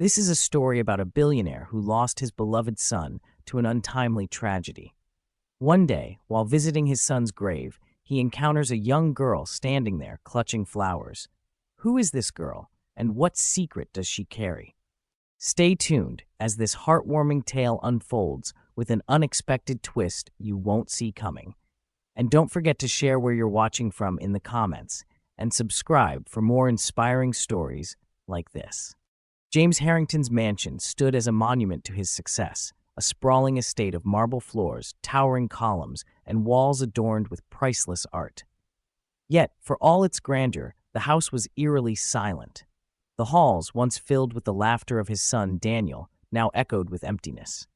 This is a story about a billionaire who lost his beloved son to an untimely tragedy. One day, while visiting his son's grave, he encounters a young girl standing there clutching flowers. Who is this girl, and what secret does she carry? Stay tuned as this heartwarming tale unfolds with an unexpected twist you won't see coming. And don't forget to share where you're watching from in the comments, and subscribe for more inspiring stories like this. James Harrington's mansion stood as a monument to his success, a sprawling estate of marble floors, towering columns, and walls adorned with priceless art. Yet, for all its grandeur, the house was eerily silent. The halls, once filled with the laughter of his son Daniel, now echoed with emptiness.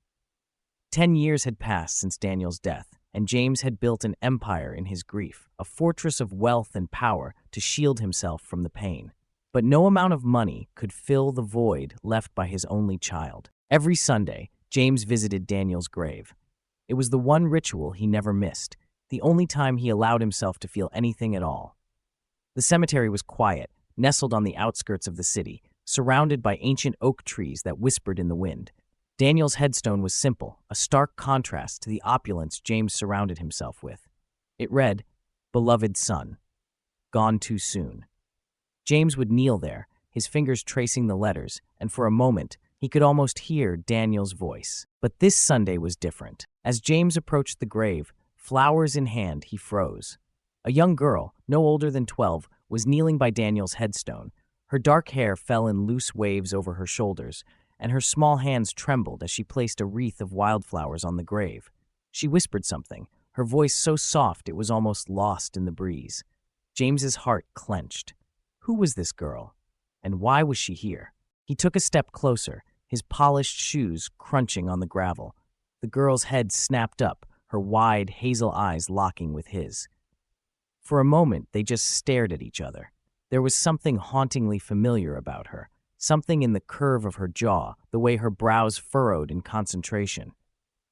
10 years had passed since Daniel's death, and James had built an empire in his grief, a fortress of wealth and power to shield himself from the pain. But no amount of money could fill the void left by his only child. Every Sunday, James visited Daniel's grave. It was the one ritual he never missed, the only time he allowed himself to feel anything at all. The cemetery was quiet, nestled on the outskirts of the city, surrounded by ancient oak trees that whispered in the wind. Daniel's headstone was simple, a stark contrast to the opulence James surrounded himself with. It read, "Beloved son, gone too soon." James would kneel there, his fingers tracing the letters, and for a moment, he could almost hear Daniel's voice. But this Sunday was different. As James approached the grave, flowers in hand, he froze. A young girl, no older than 12, was kneeling by Daniel's headstone. Her dark hair fell in loose waves over her shoulders, and her small hands trembled as she placed a wreath of wildflowers on the grave. She whispered something, her voice so soft it was almost lost in the breeze. James's heart clenched. Who was this girl, and why was she here? He took a step closer, his polished shoes crunching on the gravel. The girl's head snapped up, her wide, hazel eyes locking with his. For a moment, they just stared at each other. There was something hauntingly familiar about her, something in the curve of her jaw, the way her brows furrowed in concentration.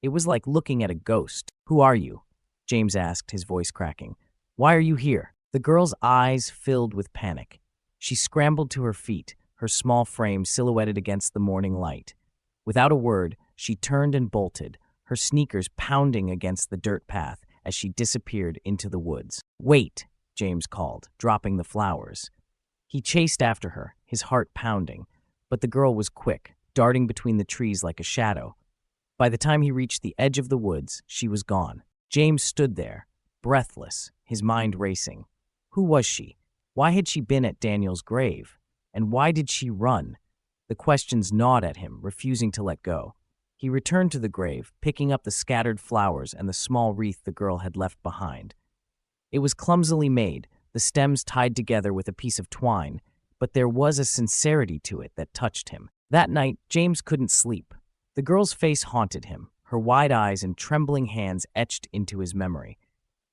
It was like looking at a ghost. "Who are you?" James asked, his voice cracking. "Why are you here?" The girl's eyes filled with panic. She scrambled to her feet, her small frame silhouetted against the morning light. Without a word, she turned and bolted, her sneakers pounding against the dirt path as she disappeared into the woods. "Wait," James called, dropping the flowers. He chased after her, his heart pounding, but the girl was quick, darting between the trees like a shadow. By the time he reached the edge of the woods, she was gone. James stood there, breathless, his mind racing. Who was she? Why had she been at Daniel's grave? And why did she run? The questions gnawed at him, refusing to let go. He returned to the grave, picking up the scattered flowers and the small wreath the girl had left behind. It was clumsily made, the stems tied together with a piece of twine, but there was a sincerity to it that touched him. That night, James couldn't sleep. The girl's face haunted him, her wide eyes and trembling hands etched into his memory.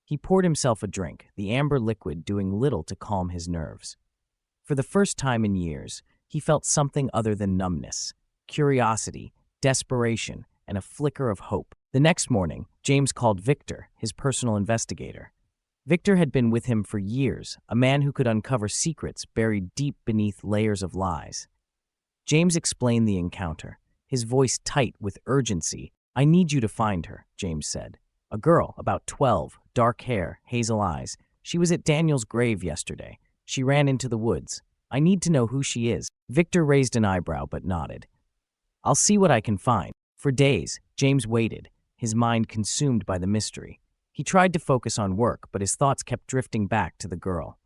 He poured himself a drink, the amber liquid doing little to calm his nerves. For the first time in years, he felt something other than numbness, curiosity, desperation, and a flicker of hope. The next morning, James called Victor, his personal investigator. Victor had been with him for years, a man who could uncover secrets buried deep beneath layers of lies. James explained the encounter, his voice tight with urgency. "I need you to find her," James said. "A girl, about 12, dark hair, hazel eyes. She was at Daniel's grave yesterday. She ran into the woods. I need to know who she is." Victor raised an eyebrow but nodded. "I'll see what I can find." For days, James waited, his mind consumed by the mystery. He tried to focus on work, but his thoughts kept drifting back to the girl.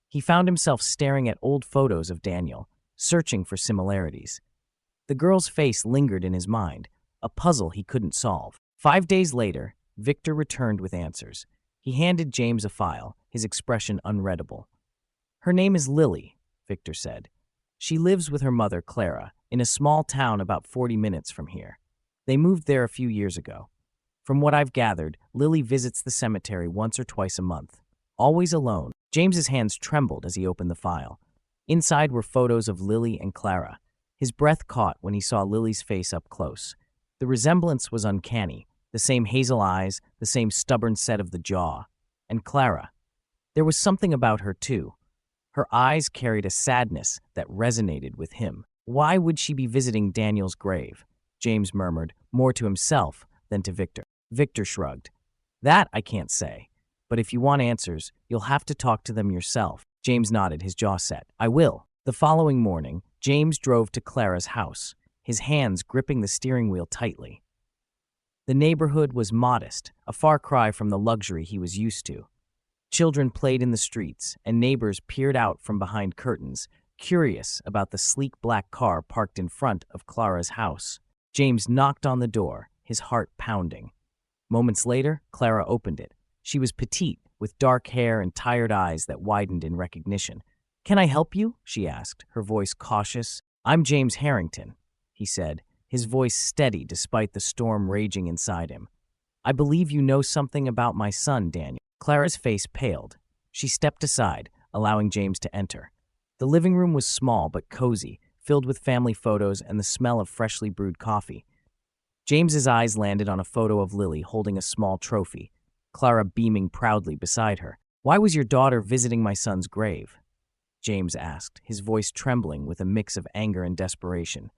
He found himself staring at old photos of Daniel, searching for similarities. The girl's face lingered in his mind, a puzzle he couldn't solve. 5 days later, Victor returned with answers. He handed James a file, his expression unreadable. "Her name is Lily," Victor said. "She lives with her mother, Clara, in a small town about 40 minutes from here. They moved there a few years ago. From what I've gathered, Lily visits the cemetery once or twice a month, always alone." James's hands trembled as he opened the file. Inside were photos of Lily and Clara. His breath caught when he saw Lily's face up close. The resemblance was uncanny, the same hazel eyes, the same stubborn set of the jaw. And Clara. There was something about her, too. Her eyes carried a sadness that resonated with him. Why would she be visiting Daniel's grave? James murmured, more to himself than to Victor. Victor shrugged. That I can't say. But if you want answers, you'll have to talk to them yourself. James nodded, his jaw set. I will. The following morning, James drove to Clara's house, his hands gripping the steering wheel tightly. The neighborhood was modest, a far cry from the luxury he was used to. Children played in the streets, and neighbors peered out from behind curtains, curious about the sleek black car parked in front of Clara's house. James knocked on the door, his heart pounding. Moments later, Clara opened it. She was petite, with dark hair and tired eyes that widened in recognition. "Can I help you?" she asked, her voice cautious. "I'm James Harrington," he said, his voice steady despite the storm raging inside him. "I believe you know something about my son, Daniel." Clara's face paled. She stepped aside, allowing James to enter. The living room was small but cozy, filled with family photos and the smell of freshly brewed coffee. James's eyes landed on a photo of Lily holding a small trophy, Clara beaming proudly beside her. "Why was your daughter visiting my son's grave?" James asked, his voice trembling with a mix of anger and desperation.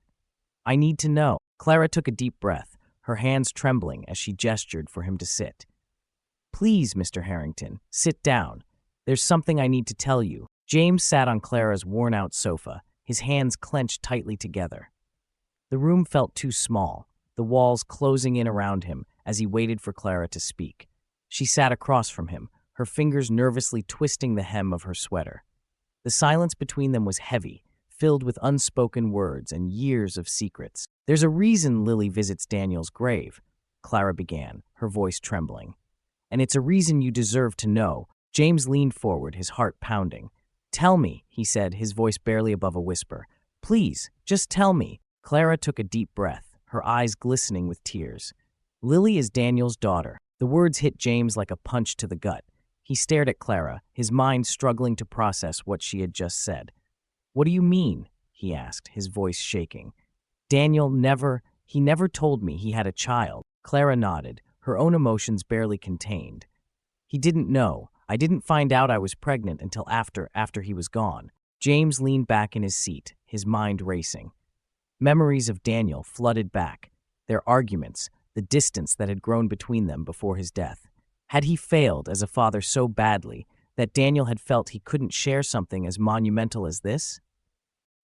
"I need to know." Clara took a deep breath, her hands trembling as she gestured for him to sit. "Please, Mr. Harrington, sit down. There's something I need to tell you." James sat on Clara's worn-out sofa, his hands clenched tightly together. The room felt too small, the walls closing in around him as he waited for Clara to speak. She sat across from him, her fingers nervously twisting the hem of her sweater. The silence between them was heavy, filled with unspoken words and years of secrets. "There's a reason Lily visits Daniel's grave," Clara began, her voice trembling. "And it's a reason you deserve to know." James leaned forward, his heart pounding. "Tell me," he said, his voice barely above a whisper. "Please, just tell me." Clara took a deep breath, her eyes glistening with tears. "Lily is Daniel's daughter." The words hit James like a punch to the gut. He stared at Clara, his mind struggling to process what she had just said. "What do you mean?" he asked, his voice shaking. He never told me he had a child." Clara nodded, her own emotions barely contained. "He didn't know. I didn't find out I was pregnant until after he was gone." James leaned back in his seat, his mind racing. Memories of Daniel flooded back, their arguments, the distance that had grown between them before his death. Had he failed as a father so badly that Daniel had felt he couldn't share something as monumental as this?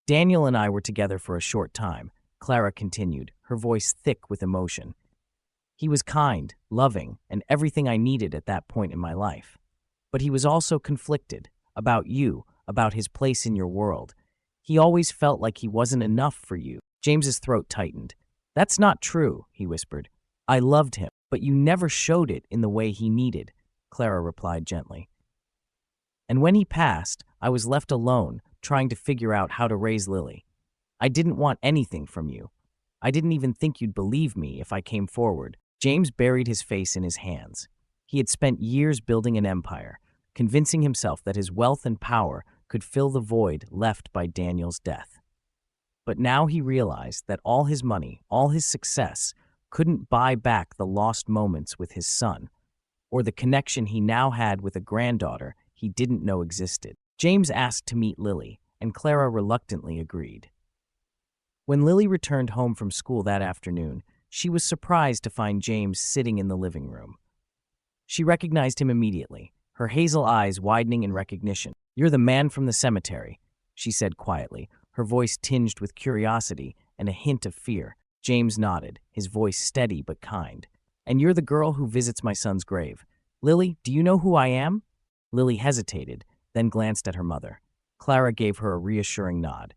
"Daniel and I were together for a short time," Clara continued, her voice thick with emotion. "He was kind, loving, and everything I needed at that point in my life. But he was also conflicted, about you, about his place in your world. He always felt like he wasn't enough for you." James's throat tightened. "That's not true," he whispered. "I loved him, but you never showed it in the way he needed," Clara replied gently. "And when he passed, I was left alone, trying to figure out how to raise Lily. I didn't want anything from you. I didn't even think you'd believe me if I came forward." James buried his face in his hands. He had spent years building an empire, convincing himself that his wealth and power could fill the void left by Daniel's death. But now he realized that all his money, all his success, couldn't buy back the lost moments with his son, or the connection he now had with a granddaughter he didn't know existed. James asked to meet Lily, and Clara reluctantly agreed. When Lily returned home from school that afternoon, she was surprised to find James sitting in the living room. She recognized him immediately, her hazel eyes widening in recognition. "You're the man from the cemetery," she said quietly, her voice tinged with curiosity and a hint of fear. James nodded, his voice steady but kind. "And you're the girl who visits my son's grave. Lily, do you know who I am?" Lily hesitated, then glanced at her mother. Clara gave her a reassuring nod.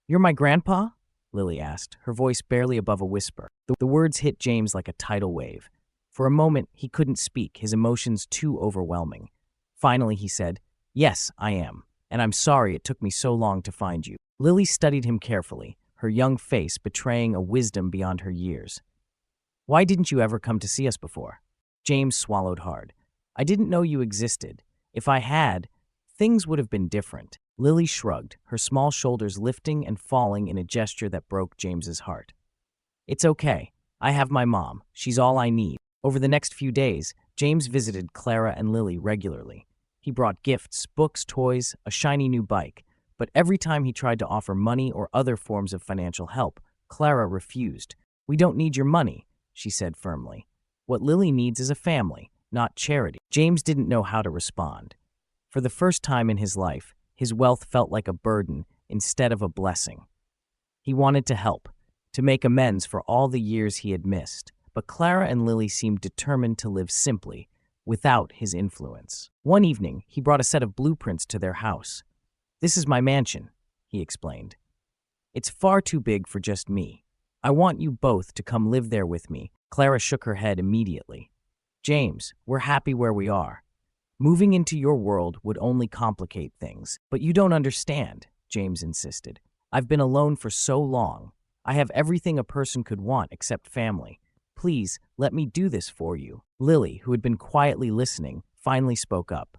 "You're my grandpa?" Lily asked, her voice barely above a whisper. The words hit James like a tidal wave. For a moment, he couldn't speak, his emotions too overwhelming. Finally, he said, "Yes, I am, and I'm sorry it took me so long to find you." Lily studied him carefully, her young face betraying a wisdom beyond her years. "Why didn't you ever come to see us before?" James swallowed hard. "I didn't know you existed. If I had, things would have been different." Lily shrugged, her small shoulders lifting and falling in a gesture that broke James's heart. "It's okay. I have my mom. She's all I need." Over the next few days, James visited Clara and Lily regularly. He brought gifts, books, toys, a shiny new bike, But every time he tried to offer money or other forms of financial help, Clara refused. "We don't need your money," she said firmly. "What Lily needs is a family, not charity." James didn't know how to respond. For the first time in his life, his wealth felt like a burden instead of a blessing. He wanted to help, to make amends for all the years he had missed, but Clara and Lily seemed determined to live simply, without his influence. One evening, he brought a set of blueprints to their house. "This is my mansion," he explained. "It's far too big for just me. I want you both to come live there with me." Clara shook her head immediately. "James, we're happy where we are. Moving into your world would only complicate things." "But you don't understand," James insisted. "I've been alone for so long. I have everything a person could want except family. Please, let me do this for you." Lily, who had been quietly listening, finally spoke up.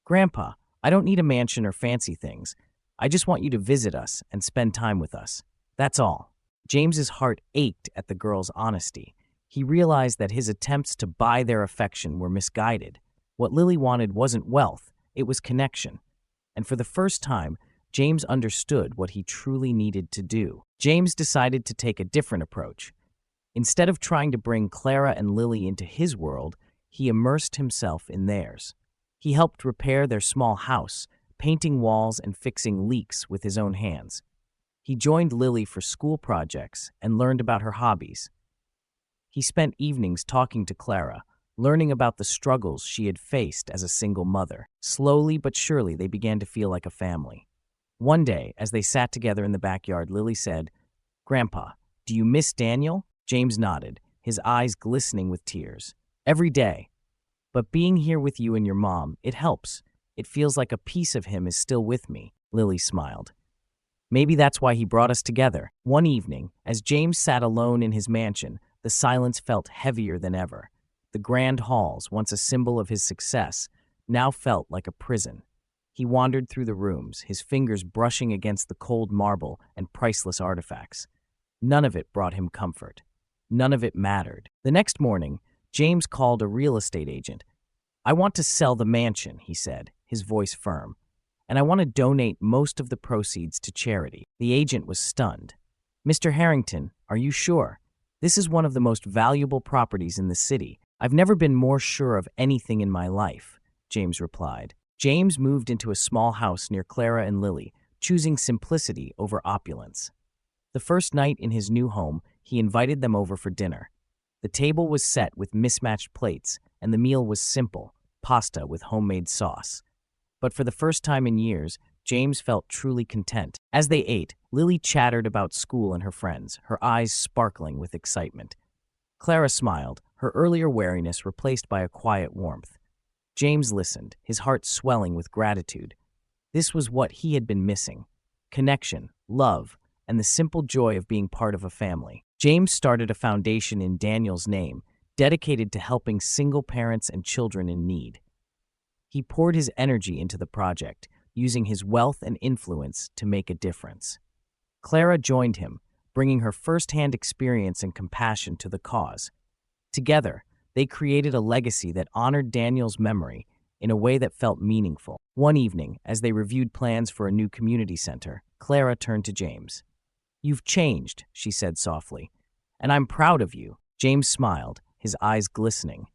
"Grandpa, I don't need a mansion or fancy things. I just want you to visit us and spend time with us. That's all." James's heart ached at the girl's honesty. He realized that his attempts to buy their affection were misguided. What Lily wanted wasn't wealth, it was connection. And for the first time, James understood what he truly needed to do. James decided to take a different approach. Instead of trying to bring Clara and Lily into his world, he immersed himself in theirs. He helped repair their small house, painting walls and fixing leaks with his own hands. He joined Lily for school projects and learned about her hobbies. He spent evenings talking to Clara, learning about the struggles she had faced as a single mother. Slowly but surely, they began to feel like a family. One day, as they sat together in the backyard, Lily said, "Grandpa, do you miss Daniel?" James nodded, his eyes glistening with tears. "Every day. But being here with you and your mom, it helps. It feels like a piece of him is still with me." Lily smiled. "Maybe that's why he brought us together." One evening, as James sat alone in his mansion, the silence felt heavier than ever. The grand halls, once a symbol of his success, now felt like a prison. He wandered through the rooms, his fingers brushing against the cold marble and priceless artifacts. None of it brought him comfort. None of it mattered. The next morning, James called a real estate agent. "I want to sell the mansion," he said, his voice firm, "and I want to donate most of the proceeds to charity." The agent was stunned. "Mr. Harrington, are you sure? This is one of the most valuable properties in the city. I've never been more sure of anything in my life," James replied. James moved into a small house near Clara and Lily, choosing simplicity over opulence. The first night in his new home, he invited them over for dinner. The table was set with mismatched plates, and the meal was simple, pasta with homemade sauce. But for the first time in years, James felt truly content. As they ate, Lily chattered about school and her friends, her eyes sparkling with excitement. Clara smiled, her earlier wariness replaced by a quiet warmth. James listened, his heart swelling with gratitude. This was what he had been missing: connection, love, and the simple joy of being part of a family. James started a foundation in Daniel's name, dedicated to helping single parents and children in need. He poured his energy into the project, using his wealth and influence to make a difference. Clara joined him, bringing her first-hand experience and compassion to the cause. Together, they created a legacy that honored Daniel's memory in a way that felt meaningful. One evening, as they reviewed plans for a new community center, Clara turned to James. "You've changed," she said softly, "and I'm proud of you." James smiled, his eyes glistening.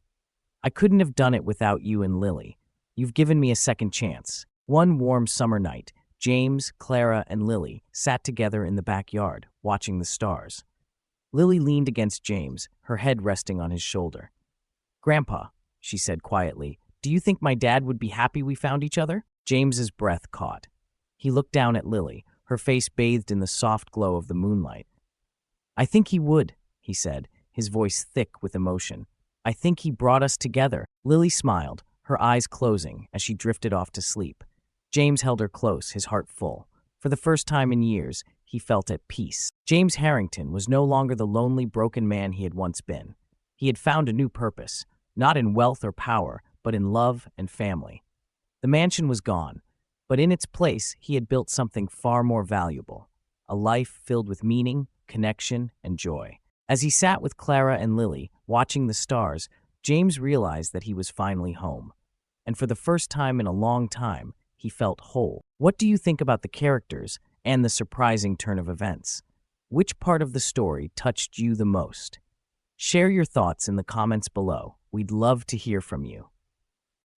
"I couldn't have done it without you and Lily. You've given me a second chance." One warm summer night, James, Clara, and Lily sat together in the backyard, watching the stars. Lily leaned against James, her head resting on his shoulder. "Grandpa," she said quietly, "do you think my dad would be happy we found each other?" James's breath caught. He looked down at Lily, her face bathed in the soft glow of the moonlight. "I think he would," he said, his voice thick with emotion. "I think he brought us together." Lily smiled, her eyes closing as she drifted off to sleep. James held her close, his heart full. For the first time in years, he felt at peace. James Harrington was no longer the lonely, broken man he had once been. He had found a new purpose, not in wealth or power, but in love and family. The mansion was gone, but in its place, he had built something far more valuable: a life filled with meaning, connection, and joy. As he sat with Clara and Lily, watching the stars, James realized that he was finally home. And for the first time in a long time, he felt whole. What do you think about the characters and the surprising turn of events? Which part of the story touched you the most? Share your thoughts in the comments below. We'd love to hear from you.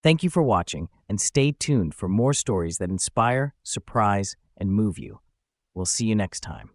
Thank you for watching, and stay tuned for more stories that inspire, surprise, and move you. We'll see you next time.